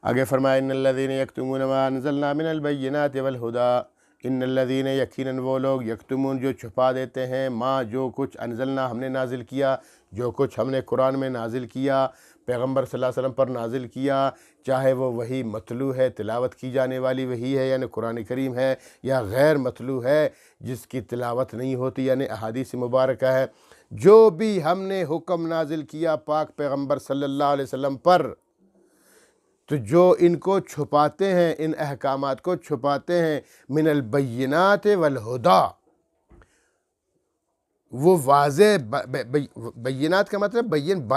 آگے فرمایا ان الذین یکتمون ما انزلنا من البینات والہدی، ان الذین یقیناً وہ لوگ یکتمون جو چھپا دیتے ہیں، ما جو کچھ انزلنا ہم نے نازل کیا، جو کچھ ہم نے قرآن میں نازل کیا، پیغمبر صلی اللہ علیہ وسلم پر نازل کیا، چاہے وہ وحی متلو ہے، تلاوت کی جانے والی وحی ہے یعنی قرآن کریم ہے، یا غیر متلو ہے جس کی تلاوت نہیں ہوتی یعنی احادیث مبارکہ ہے، جو بھی ہم نے حکم نازل کیا پاک پیغمبر صلی اللہ علیہ وسلم پر، تو جو ان کو چھپاتے ہیں، ان احکامات کو چھپاتے ہیں، من البینات والہدا، وہ واضح بینات کا مطلب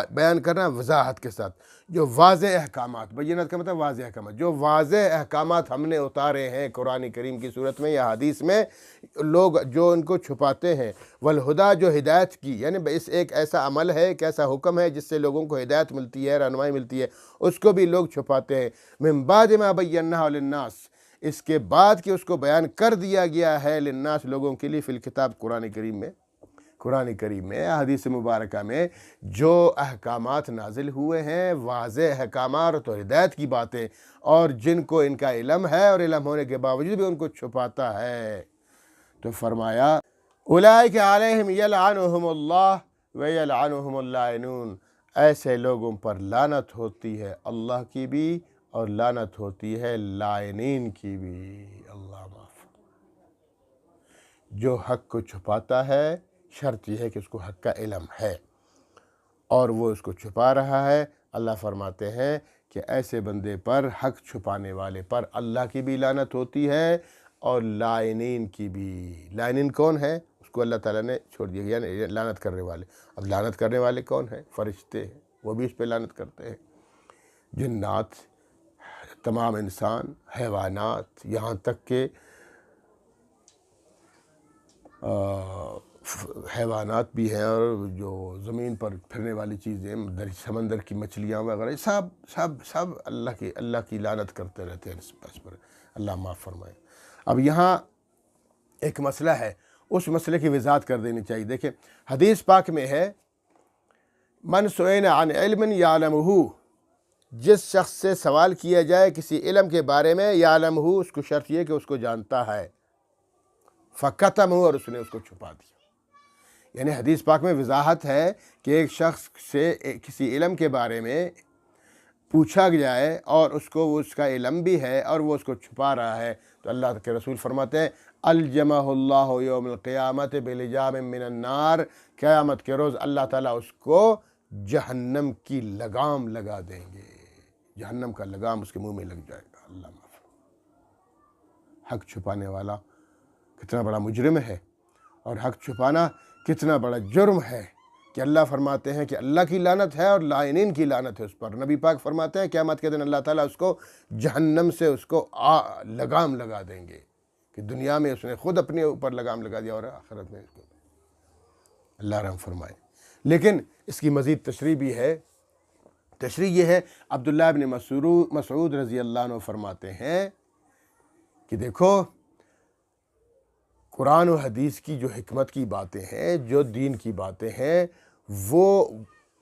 بیان کرنا وضاحت کے ساتھ، جو واضح احکامات، بینات کا مطلب واضح احکامات، جو واضح احکامات ہم نے اتارے ہیں قرآن کریم کی صورت میں یا حدیث میں، لوگ جو ان کو چھپاتے ہیں، والہدا جو ہدایت کی، یعنی اس ایک ایسا عمل ہے، ایک ایسا حکم ہے جس سے لوگوں کو ہدایت ملتی ہے، رہنمائی ملتی ہے، اس کو بھی لوگ چھپاتے ہیں، من بعد ما بیناہ للناس، اس کے بعد کہ اس کو بیان کر دیا گیا ہے للناس لوگوں کے لیے، فی الکتاب قرآن کریم میں حدیث مبارکہ میں جو احکامات نازل ہوئے ہیں، واضح احکامات اور ہدایت کی باتیں، اور جن کو ان کا علم ہے اور علم ہونے کے باوجود بھی ان کو چھپاتا ہے، تو فرمایا اولئک علیہم یلعنہم اللہ ویلعنہم اللاعنون، ایسے لوگوں پر لعنت ہوتی ہے اللہ کی بھی اور لعنت ہوتی ہے لاعنین کی بھی۔ اللہ معاف، جو حق کو چھپاتا ہے شرط یہ ہے کہ اس کو حق کا علم ہے اور وہ اس کو چھپا رہا ہے، اللہ فرماتے ہیں کہ ایسے بندے پر، حق چھپانے والے پر اللہ کی بھی لعنت ہوتی ہے اور لاعنین کی بھی۔ لاعنین کون ہے؟ اس کو اللہ تعالیٰ نے چھوڑ دیا گیا، یعنی لعنت کرنے والے۔ اب لعنت کرنے والے کون ہیں؟ فرشتے ہیں، وہ بھی اس پہ لعنت کرتے ہیں، جنات، تمام انسان، حیوانات، یہاں تک کہ حیوانات بھی ہیں، اور جو زمین پر پھرنے والی چیزیں، سمندر کی مچھلیاں وغیرہ، سب اللہ کی لعنت کرتے رہتے ہیں اس پر، اللہ معاف فرمائے۔ اب یہاں ایک مسئلہ ہے، اس مسئلے کی وضاحت کر دینی چاہیے۔ دیکھیں حدیث پاک میں ہے، من سئل عن علم یعلمہ، جس شخص سے سوال کیا جائے کسی علم کے بارے میں، یعلمہ، اس کو شرط یہ کہ اس کو جانتا ہے، فکتمہ، اور اس نے اس کو چھپا دیا۔ یعنی حدیث پاک میں وضاحت ہے کہ ایک شخص سے کسی علم کے بارے میں پوچھا جائے اور اس کو اس کا علم بھی ہے اور وہ اس کو چھپا رہا ہے، تو اللہ کے رسول فرماتے ہیں الجمہ اللہ یوم القیامت بلجام من النار، قیامت کے روز اللہ تعالیٰ اس کو جہنم کی لگام لگا دیں گے، جہنم کا لگام اس کے منہ میں لگ جائے گا۔ اللہ معاف۔ حق چھپانے والا کتنا بڑا مجرم ہے، اور حق چھپانا کتنا بڑا جرم ہے، کہ اللہ فرماتے ہیں کہ اللہ کی لعنت ہے اور لاعنین کی لعنت ہے اس پر۔ نبی پاک فرماتے ہیں قیامت کے دن اللہ تعالیٰ اس کو جہنم سے اس کو لگام لگا دیں گے، کہ دنیا میں اس نے خود اپنے اوپر لگام لگا دیا اور آخرت میں اس کو، اللہ رحم فرمائے۔ لیکن اس کی مزید تشریح بھی ہے، تشریح یہ ہے، عبداللہ ابن مسعود رضی اللہ عنہ فرماتے ہیں کہ دیکھو قرآن و حدیث کی جو حکمت کی باتیں ہیں، جو دین کی باتیں ہیں، وہ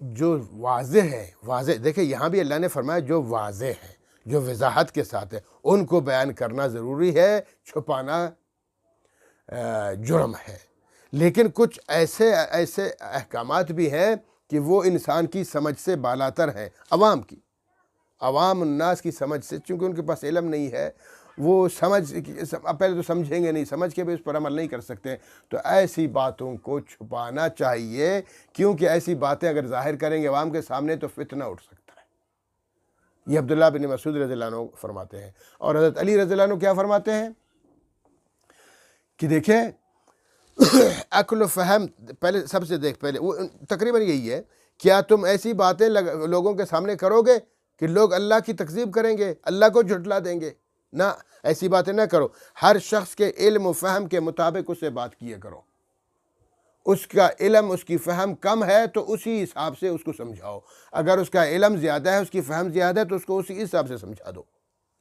جو واضح ہے، واضح، دیکھیں یہاں بھی اللہ نے فرمایا جو واضح ہے، جو وضاحت کے ساتھ ہے، ان کو بیان کرنا ضروری ہے، چھپانا جرم ہے۔ لیکن کچھ ایسے احکامات بھی ہیں کہ وہ انسان کی سمجھ سے بالاتر ہیں، عوام الناس کی سمجھ سے، چونکہ ان کے پاس علم نہیں ہے، وہ پہلے تو سمجھیں گے نہیں، سمجھ کے بھی اس پر عمل نہیں کر سکتے، تو ایسی باتوں کو چھپانا چاہیے، کیونکہ ایسی باتیں اگر ظاہر کریں گے عوام کے سامنے تو فتنہ اٹھ سکتا ہے۔ یہ عبداللہ بن مسعود رضی اللہ عنہ فرماتے ہیں، اور حضرت علی رضی اللہ عنہ کیا فرماتے ہیں کہ دیکھیں عقل و فہم، پہلے سب سے پہلے وہ تقریباً یہی ہے، کیا تم ایسی باتیں لوگوں کے سامنے کرو گے کہ لوگ اللہ کی تکذیب کریں گے، اللہ کو جھٹلا دیں گے؟ نہ، ایسی باتیں نہ کرو، ہر شخص کے علم و فہم کے مطابق اس سے بات کیا کرو، اس کا علم، اس کی فہم کم ہے تو اسی حساب سے اس کو سمجھاؤ، اگر اس کا علم زیادہ ہے، اس کی فہم زیادہ ہے تو اس کو اسی حساب سے سمجھا دو۔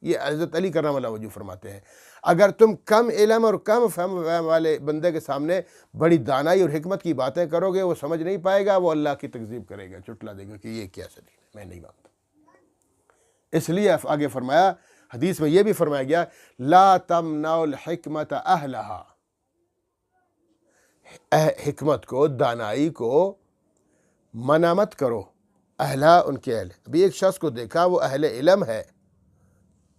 یہ حضرت علی کرم اللہ وجہ فرماتے ہیں، اگر تم کم علم اور کم فہم والے بندے کے سامنے بڑی دانائی اور حکمت کی باتیں کرو گے، وہ سمجھ نہیں پائے گا، وہ اللہ کی تکذیب کرے گا، چٹلا دے گا کہ یہ کیا سدی ہے، میں نہیں مانتا۔ اس لیے آگے فرمایا، حدیث میں یہ بھی فرمایا گیا، لا تمنعوا الحکمت اہلہا، حکمت کو، دانائی کو منع مت کرو، اہلہ ان کے اہل۔ ابھی ایک شخص کو دیکھا وہ اہل علم ہے،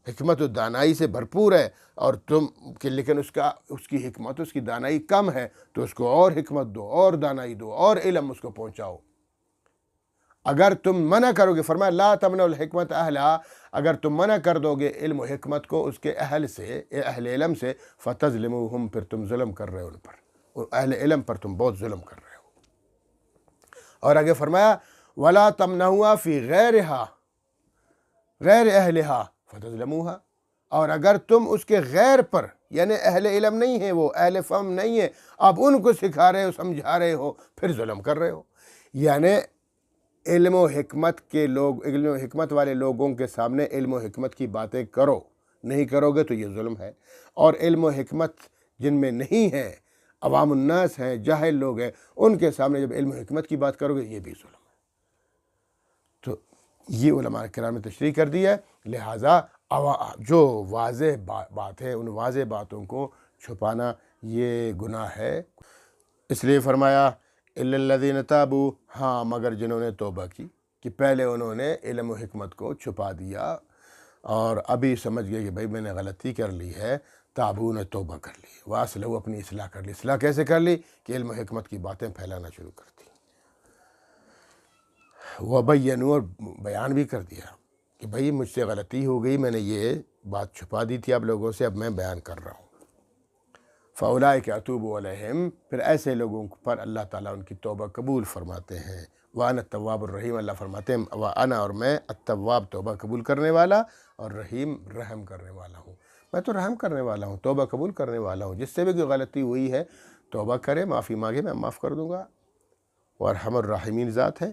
حکمت و دانائی سے بھرپور ہے، اور تم کہ لیکن اس کی حکمت، اس کی دانائی کم ہے، تو اس کو اور حکمت دو، اور دانائی دو، اور علم اس کو پہنچاؤ۔ اگر تم منع کرو گے، فرمایا لا تمنعوا الحکمت اہلہا، اگر تم منع کر دو گے علم و حکمت کو اس کے اہل سے، اہل علم سے، فتظلموہم، پھر تم ظلم کر رہے ہو ان پر، اور اہل علم پر تم بہت ظلم کر رہے ہو۔ اور آگے فرمایا ولا تمنعوا فی غیرہا، غیر اہلہا فتظلموہا، اور اگر تم اس کے غیر پر، یعنی اہل علم نہیں ہے وہ، اہل فہم نہیں ہے، آپ ان کو سکھا رہے ہو، سمجھا رہے ہو، پھر ظلم کر رہے ہو۔ یعنی علم و حکمت کے لوگ، علم و حکمت والے لوگوں کے سامنے علم و حکمت کی باتیں کرو، نہیں کرو گے تو یہ ظلم ہے۔ اور علم و حکمت جن میں نہیں ہے، عوام الناس ہیں، جاہل لوگ ہیں، ان کے سامنے جب علم و حکمت کی بات کرو گے یہ بھی ظلم ہے۔ تو یہ علماء کرام نے تشریح کر دی ہے، لہٰذا جو واضح بات ہے ان واضح باتوں کو چھپانا یہ گناہ ہے۔ اس لیے فرمایا الا الذین تابوا، ہاں مگر جنہوں نے توبہ کی، کہ پہلے انہوں نے علم و حکمت کو چھپا دیا اور ابھی سمجھ گئے کہ بھائی میں نے غلطی کر لی ہے، تابوا نے توبہ کر لی، واصلحوا اپنی اصلاح کر لی۔ اصلاح کیسے کر لی؟ کہ علم و حکمت کی باتیں پھیلانا شروع کر دی، وبینوا، اور بیان بھی کر دیا کہ بھائی مجھ سے غلطی ہو گئی، میں نے یہ بات چھپا دی تھی آپ لوگوں سے، اب میں بیان کر رہا ہوں۔ فَأُولَٰئِکَ أَتُوبُ عَلَیْہِم، پھر ایسے لوگوں پر اللہ تعالیٰ ان کی توبہ قبول فرماتے ہیں۔ وَأَنَا التَّوَّابُ الرَّحِیم، اللہ فرماتے ہیں وَأَنَا، اور میں، التواب، توبہ قبول کرنے والا، اور رحیم، رحم کرنے والا ہوں۔ میں تو رحم کرنے والا ہوں، توبہ قبول کرنے والا ہوں، جس سے بھی کوئی غلطی ہوئی ہے توبہ کرے، معافی مانگے، میں معاف کر دوں گا۔ وارحم الراحمین ذات ہے۔